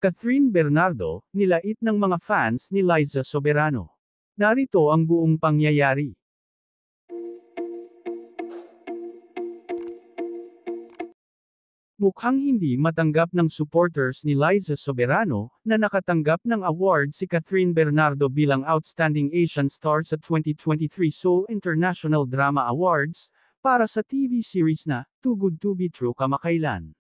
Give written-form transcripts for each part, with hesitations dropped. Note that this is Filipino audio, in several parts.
Catherine Bernardo, nilait ng mga fans ni Liza Soberano. Narito ang buong pangyayari. Mukhang hindi matanggap ng supporters ni Liza Soberano, na nakatanggap ng award si Catherine Bernardo bilang Outstanding Asian Star sa 2023 Seoul International Drama Awards, para sa TV series na, Too Good to Be True kamakailan.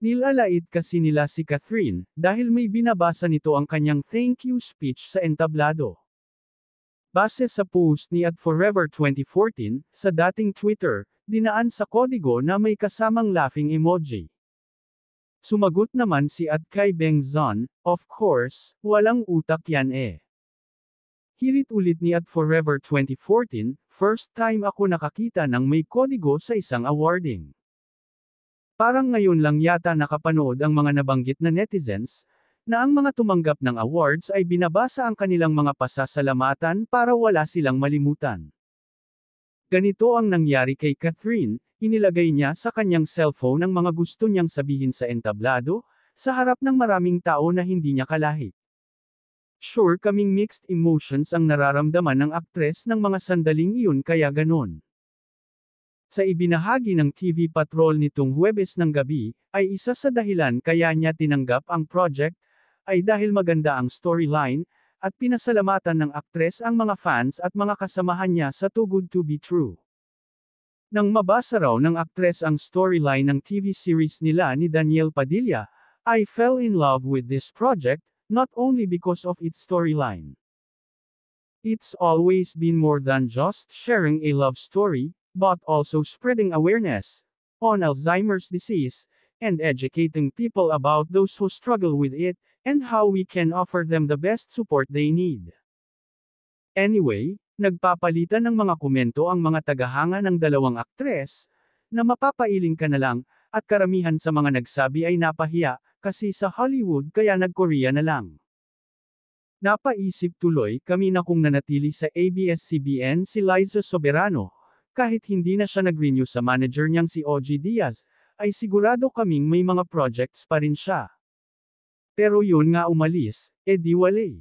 Nilalait kasi nila si Catherine, dahil may binabasa nito ang kanyang thank you speech sa entablado. Base sa post ni @Forever 2014, sa dating Twitter, dinaan sa kodigo na may kasamang laughing emoji. Sumagot naman si @KaiBengZon, of course, walang utak yan eh. Hirit ulit ni @Forever 2014, first time ako nakakita ng may kodigo sa isang awarding. Parang ngayon lang yata nakapanood ang mga nabanggit na netizens, na ang mga tumanggap ng awards ay binabasa ang kanilang mga pasasalamatan para wala silang malimutan. Ganito ang nangyari kay Catherine, inilagay niya sa kanyang cellphone ang mga gusto niyang sabihin sa entablado, sa harap ng maraming tao na hindi niya kalahit. Sure kaming mixed emotions ang nararamdaman ng aktres ng mga sandaling iyon kaya ganon. Sa ibinahagi ng TV Patrol nitong Huwebes ng gabi, ay isa sa dahilan kaya niya tinanggap ang project, ay dahil maganda ang storyline, at pinasalamatan ng aktres ang mga fans at mga kasamahan niya sa Too Good to Be True. Nang mabasa raw ng aktres ang storyline ng TV series nila ni Daniel Padilla, I fell in love with this project, not only because of its storyline. It's always been more than just sharing a love story, but also spreading awareness on Alzheimer's disease, and educating people about those who struggle with it, and how we can offer them the best support they need. Anyway, nagpapalitan ng mga komento ang mga tagahanga ng dalawang aktres, na mapapailing ka na lang, at karamihan sa mga nagsabi ay napahiya, kasi sa Hollywood kaya nag-Korea na lang. Napaisip tuloy kami na kung nanatili sa ABS-CBN si Liza Soberano, kahit hindi na siya nag-renew sa manager niyang si OG Diaz, ay sigurado kaming may mga projects pa rin siya. Pero yun nga umalis, di walay.